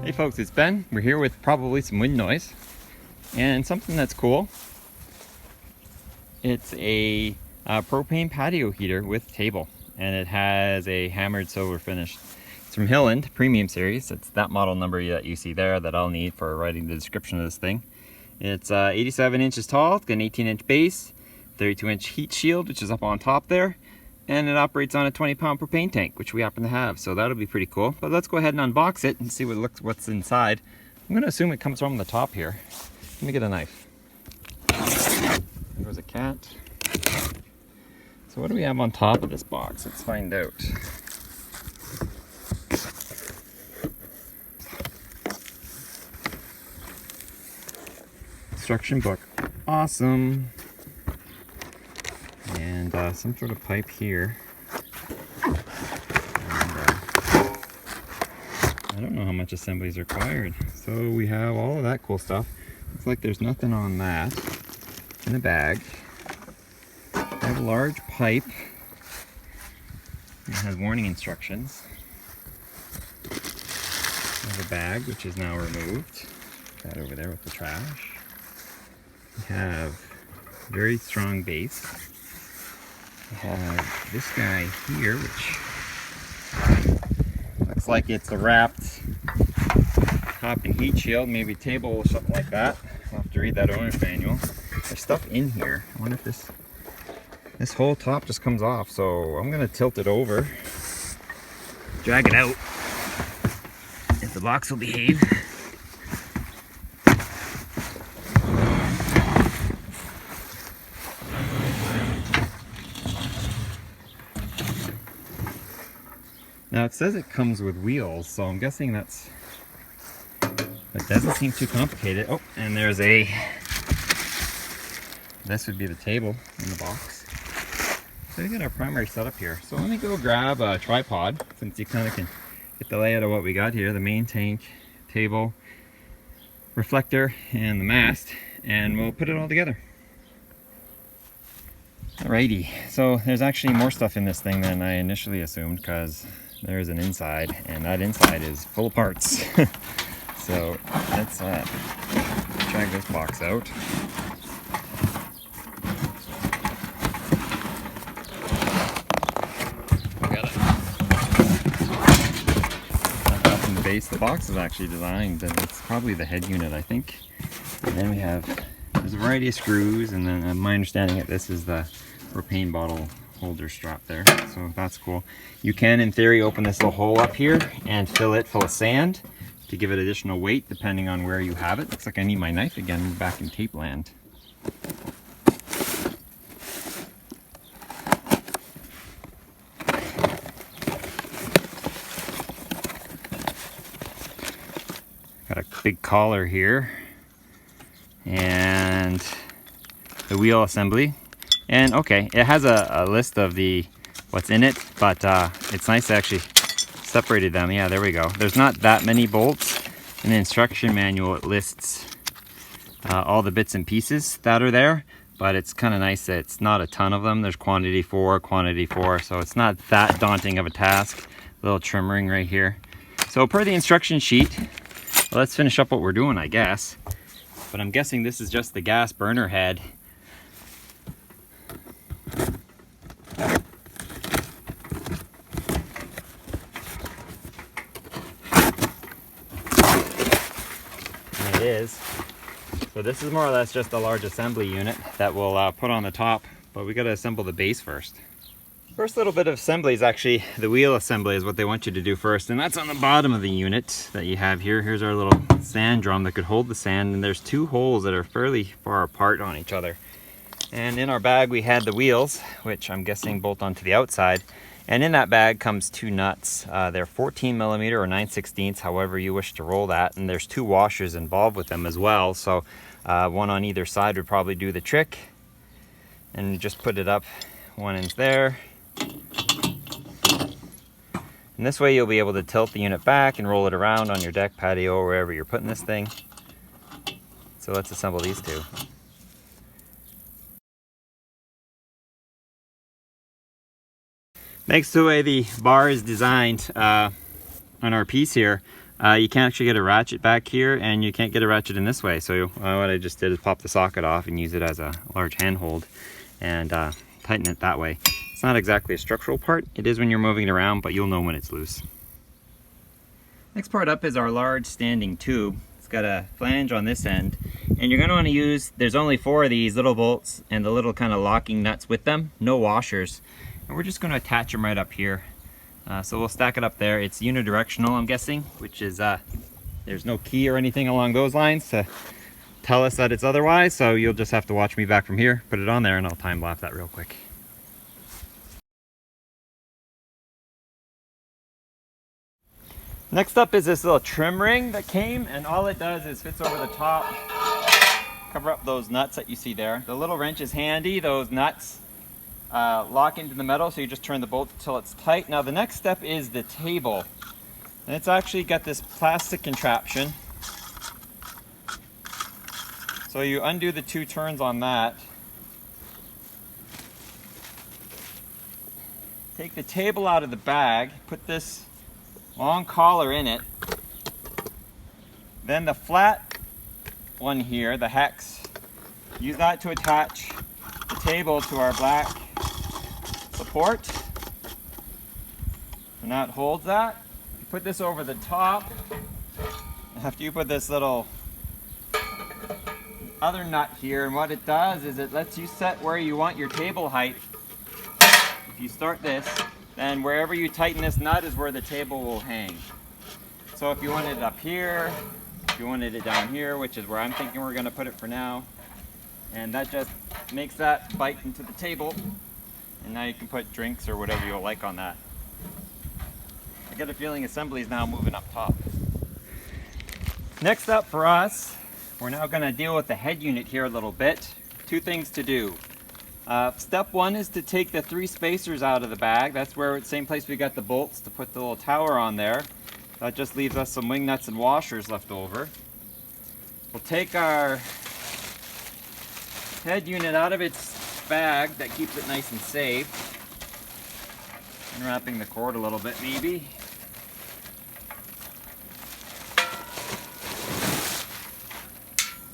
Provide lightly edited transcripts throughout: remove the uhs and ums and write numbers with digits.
Hey folks, it's Ben. We're here with probably some wind noise and something that's cool. It's a propane patio heater with table, and it has a hammered silver finish. It's from Hiland Premium Series. It's that model number that you see there that I'll need for writing the description of this thing. It's 87 inches tall, it's got an 18-inch base, 32-inch heat shield, which is up on top there, and it operates on a 20-pound propane tank, which we happen to have, so that'll be pretty cool. But let's go ahead and unbox it and see what's inside. I'm going to assume it comes from the top here. Let me get a knife. There's a cat. So what do we have on top of this box? Let's find out. Instruction book. Awesome. And some sort of pipe here. And, I don't know how much assembly is required. So we have all of that cool stuff. Looks like there's nothing on that in the bag. We have a large pipe. It has warning instructions. There's a bag which is now removed. That over there with the trash. We have a very strong base. We have this guy here, which looks like it's a wrapped top and heat shield, maybe table or something like that. I'll have to read that owner's manual. There's stuff in here. I wonder if this whole top just comes off. So I'm gonna tilt it over, drag it out, if the box will behave. Now it says it comes with wheels, so I'm guessing that doesn't seem too complicated. Oh, and there's this would be the table in the box. So we got our primary setup here. So let me go grab a tripod, since you kind of can get the layout of what we got here. The main tank, table, reflector, and the mast, and we'll put it all together. Alrighty, so there's actually more stuff in this thing than I initially assumed, because there's an inside, and that inside is full of parts. So let's drag this box out. We got it. Up in the base, the box is actually designed, and it's probably the head unit, I think. And then there's a variety of screws, and then my understanding that this is the propane bottle holder strap there, so that's cool. You can, in theory, open this little hole up here and fill it full of sand to give it additional weight depending on where you have it. Looks like I need my knife again back in tape land. Got a big collar here and the wheel assembly. And okay, it has a list of what's in it, but it's nice to actually separated them. Yeah, there we go. There's not that many bolts. In the instruction manual, it lists all the bits and pieces that are there, but it's kind of nice that it's not a ton of them. There's quantity 4, so it's not that daunting of a task. A little trim ring right here. So per the instruction sheet, well, let's finish up what we're doing, I guess. But I'm guessing this is just the gas burner head. Is. So this is more or less just a large assembly unit that we'll put on the top, but we got to assemble the base first. First little bit of assembly is actually the wheel assembly is what they want you to do first, and that's on the bottom of the unit that you have here. Here's our little sand drum that could hold the sand, and there's two holes that are fairly far apart on each other. And in our bag we had the wheels, which I'm guessing bolt onto the outside. And in that bag comes two nuts. They're 14 millimeter or 9/16, however you wish to roll that. And there's two washers involved with them as well. So one on either side would probably do the trick. And you just put it up, one in there. And this way you'll be able to tilt the unit back and roll it around on your deck, patio, or wherever you're putting this thing. So let's assemble these two. Thanks to the way the bar is designed on our piece here, You can't actually get a ratchet back here, and you can't get a ratchet in this way. So what I just did is pop the socket off and use it as a large handhold and tighten it that way. It's not exactly a structural part. It is when you're moving it around, but you'll know when it's loose. Next part up is our large standing tube. It's got a flange on this end, and you're going to want to use, there's only 4 of these little bolts and the little kind of locking nuts with them, no washers. And we're just going to attach them right up here. So we'll stack it up there. It's unidirectional, I'm guessing, which is, there's no key or anything along those lines to tell us that it's otherwise. So you'll just have to watch me back from here, put it on there, and I'll time lapse that real quick. Next up is this little trim ring that came, and all it does is fits over the top, cover up those nuts that you see there. The little wrench is handy. Those nuts lock into the metal, so you just turn the bolt until it's tight. Now the next step is the table, and it's actually got this plastic contraption. So you undo the 2 turns on that, take the table out of the bag, put this long collar in it, then the flat one here, the hex, use that to attach the table to our black support, and that holds that. You put this over the top. After you put this little other nut here, and what it does is it lets you set where you want your table height. If you start this, then wherever you tighten this nut is where the table will hang. So if you wanted it up here, if you wanted it down here, which is where I'm thinking we're going to put it for now, and that just makes that bite into the table. And now you can put drinks or whatever you'll like on that. I get a feeling assembly is now moving up top. Next up for us, we're now going to deal with the head unit here a little bit. 2 things to do. Step 1 is to take the 3 spacers out of the bag. That's where, same place we got the bolts to put the little tower on there. That just leaves us some wing nuts and washers left over. We'll take our head unit out of its bag that keeps it nice and safe. Unwrapping the cord a little bit maybe.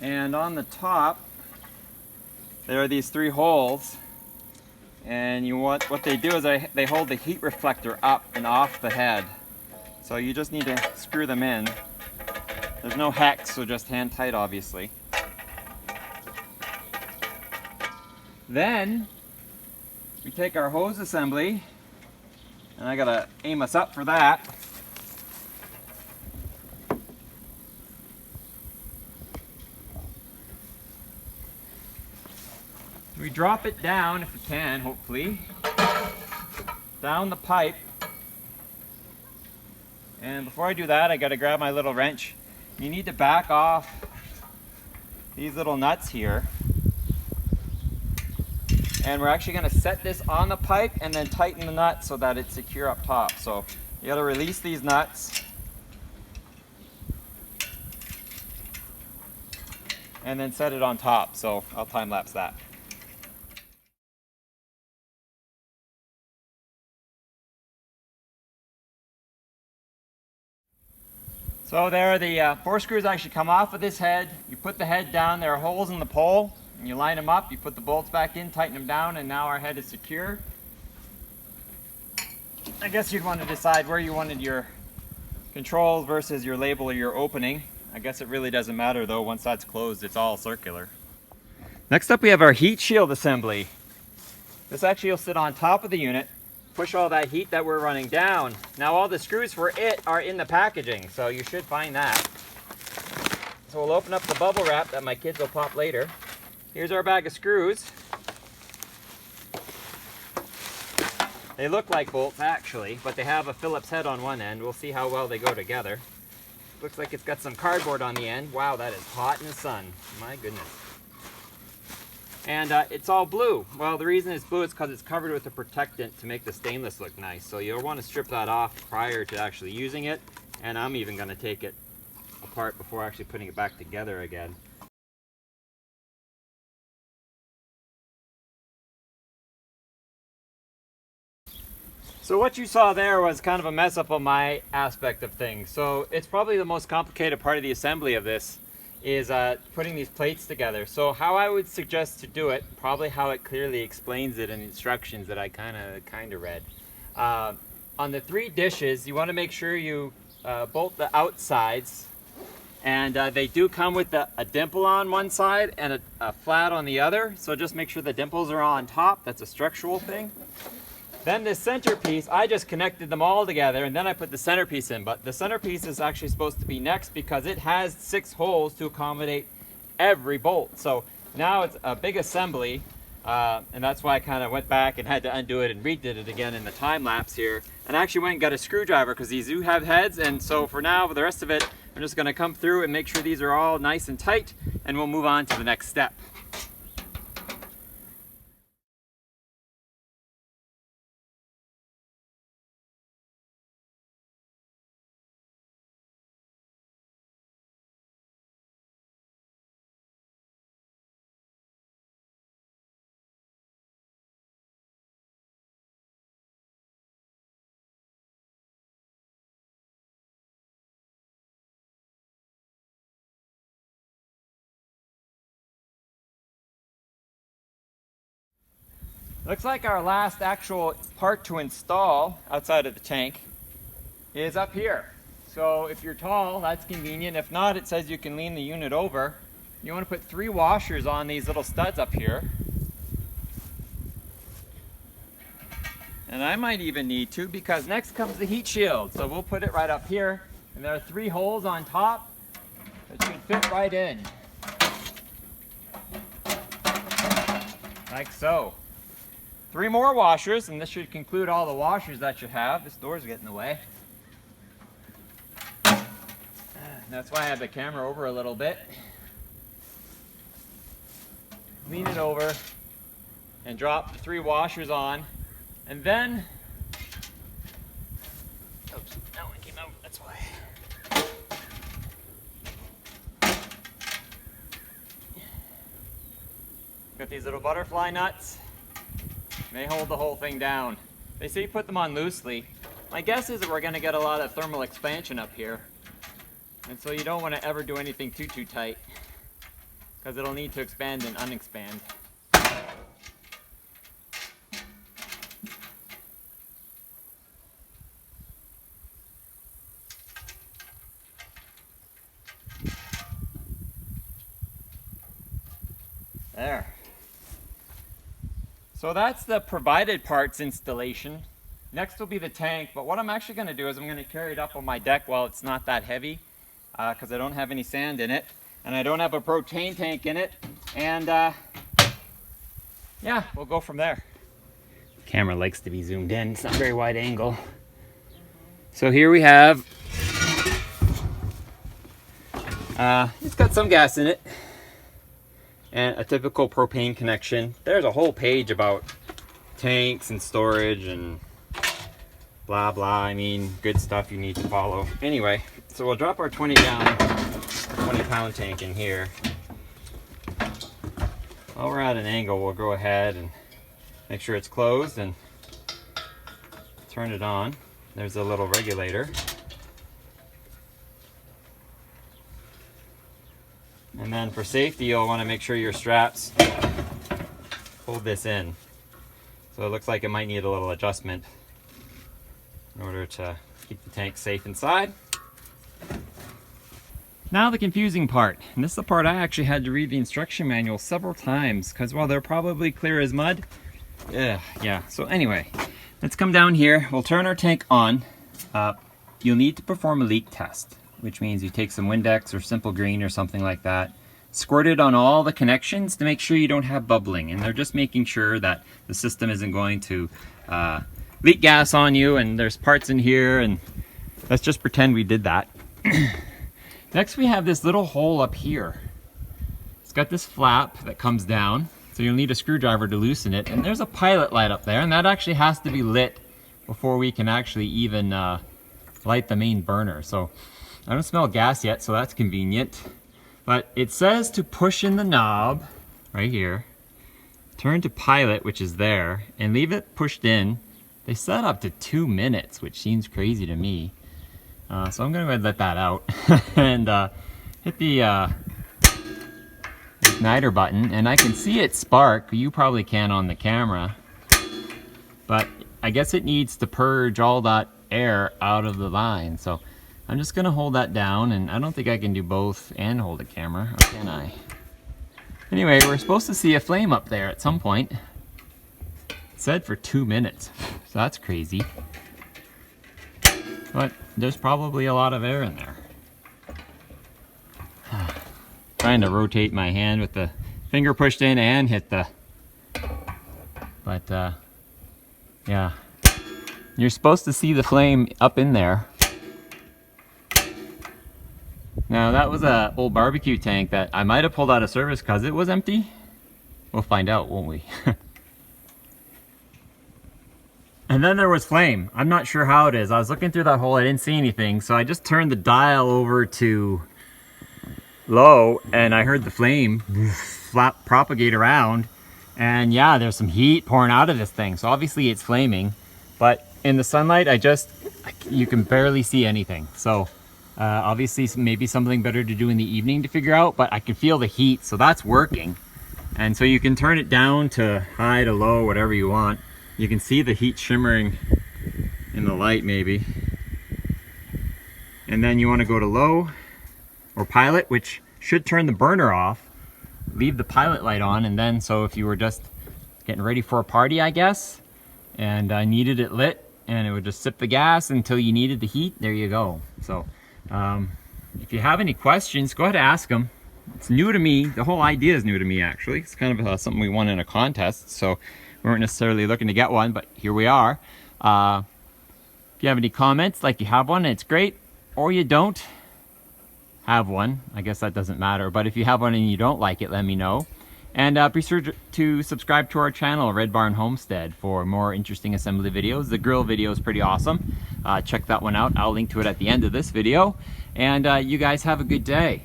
And on the top there are these 3 holes, and what they do is they hold the heat reflector up and off the head. So you just need to screw them in. There's no hex, so just hand tight obviously. Then we take our hose assembly, and I gotta aim us up for that. We drop it down, if we can, hopefully, down the pipe. And before I do that, I gotta grab my little wrench. You need to back off these little nuts here. And we're actually going to set this on the pipe and then tighten the nut so that it's secure up top. So you got to release these nuts and then set it on top. So I'll time lapse that. So there, the 4 screws actually come off of this head. You put the head down, there are holes in the pole, and you line them up, you put the bolts back in, tighten them down, and now our head is secure. I guess you'd want to decide where you wanted your controls versus your label or your opening. I guess it really doesn't matter though, once that's closed it's all circular. Next up we have our heat shield assembly. This actually will sit on top of the unit, push all that heat that we're running down. Now all the screws for it are in the packaging, so you should find that. So we'll open up the bubble wrap that my kids will pop later. Here's our bag of screws. They look like bolts actually, but they have a Phillips head on one end. We'll see how well they go together. Looks like it's got some cardboard on the end. Wow, that is hot in the sun. My goodness. And it's all blue. Well, the reason it's blue is because it's covered with a protectant to make the stainless look nice. So you'll want to strip that off prior to actually using it. And I'm even going to take it apart before actually putting it back together again. So what you saw there was kind of a mess up on my aspect of things. So it's probably the most complicated part of the assembly of this is putting these plates together. So how I would suggest to do it, probably how it clearly explains it in the instructions that I kind of read. On the 3 dishes, you want to make sure you bolt the outsides, and they do come with a dimple on one side and a flat on the other. So just make sure the dimples are on top. That's a structural thing. Then this centerpiece, I just connected them all together and then I put the centerpiece in. But the centerpiece is actually supposed to be next because it has 6 holes to accommodate every bolt. So now it's a big assembly, and that's why I kind of went back and had to undo it and redid it again in the time lapse here. And I actually went and got a screwdriver because these do have heads. And so for now, for the rest of it, I'm just going to come through and make sure these are all nice and tight, and we'll move on to the next step. Looks like our last actual part to install outside of the tank is up here. So if you're tall, that's convenient. If not, it says you can lean the unit over. You want to put 3 washers on these little studs up here. And I might even need 2 because next comes the heat shield. So we'll put it right up here. And there are 3 holes on top that should fit right in. Like so. 3 more washers, and this should conclude all the washers that you have. This door's getting in the way. That's why I have the camera over a little bit. Lean it over and drop the 3 washers on, and then, oops, that one came out, that's why. Got these little butterfly nuts. They hold the whole thing down. They say put them on loosely. My guess is that we're going to get a lot of thermal expansion up here. And so you don't want to ever do anything too tight, because it'll need to expand and unexpand. There. So that's the provided parts installation. Next will be the tank, but what I'm actually going to do is I'm going to carry it up on my deck while it's not that heavy, because I don't have any sand in it, and I don't have a propane tank in it, and yeah, we'll go from there. The camera likes to be zoomed in, it's not a very wide angle. So here we have, it's got some gas in it, and a typical propane connection. There's a whole page about tanks and storage and blah blah. I mean, good stuff you need to follow. Anyway, so we'll drop our 20-gallon, 20-pound tank in here. While we're at an angle, we'll go ahead and make sure it's closed and turn it on. There's a little regulator. And then for safety, you'll want to make sure your straps hold this in. So it looks like it might need a little adjustment in order to keep the tank safe inside. Now the confusing part, and this is the part I actually had to read the instruction manual several times, because while they're probably clear as mud, yeah. So anyway, let's come down here. We'll turn our tank on. You'll need to perform a leak test, which means you take some Windex or Simple Green or something like that, squirt it on all the connections to make sure you don't have bubbling, and they're just making sure that the system isn't going to leak gas on you, and there's parts in here, and let's just pretend we did that. Next we have this little hole up here. It's got this flap that comes down, so you'll need a screwdriver to loosen it, and there's a pilot light up there, and that actually has to be lit before we can actually even light the main burner. So I don't smell gas yet, so that's convenient. But it says to push in the knob right here, turn to pilot, which is there, and leave it pushed in They set up to 2 minutes, which seems crazy to me. So I'm gonna go ahead and let that out and hit the igniter button, and I can see it spark. You probably can on the camera, but I guess it needs to purge all that air out of the line. So I'm just gonna hold that down, and I don't think I can do both and hold the camera, or can I? Anyway, we're supposed to see a flame up there at some point. It said for 2 minutes, so that's crazy. But there's probably a lot of air in there. Trying to rotate my hand with the finger pushed in and hit the... But yeah. You're supposed to see the flame up in there. Now that was a old barbecue tank that I might have pulled out of service because it was empty. We'll find out, won't we? And then there was flame. I'm not sure how it is. I was looking through that hole, I didn't see anything, so I just turned the dial over to low and I heard the flame propagate around, and yeah, there's some heat pouring out of this thing, so obviously it's flaming, but in the sunlight you can barely see anything. So obviously maybe something better to do in the evening to figure out, but I can feel the heat, so that's working. And so you can turn it down to high to low, whatever you want. You can see the heat shimmering in the light maybe. And then you want to go to low or pilot, which should turn the burner off. Leave the pilot light on, and then so if you were just getting ready for a party, I guess, and I needed it lit, and it would just sip the gas until you needed the heat, there you go. So if you have any questions, go ahead and ask them. It's new to me. The whole idea is new to me, actually. It's kind of something we won in a contest, so we weren't necessarily looking to get one, but here we are. If you have any comments, like you have one, it's great, or you don't have one, I guess that doesn't matter, but if you have one and you don't like it, let me know. And be sure to subscribe to our channel, Red Barn Homestead, for more interesting assembly videos. The grill video is pretty awesome. Check that one out. I'll link to it at the end of this video. And you guys have a good day.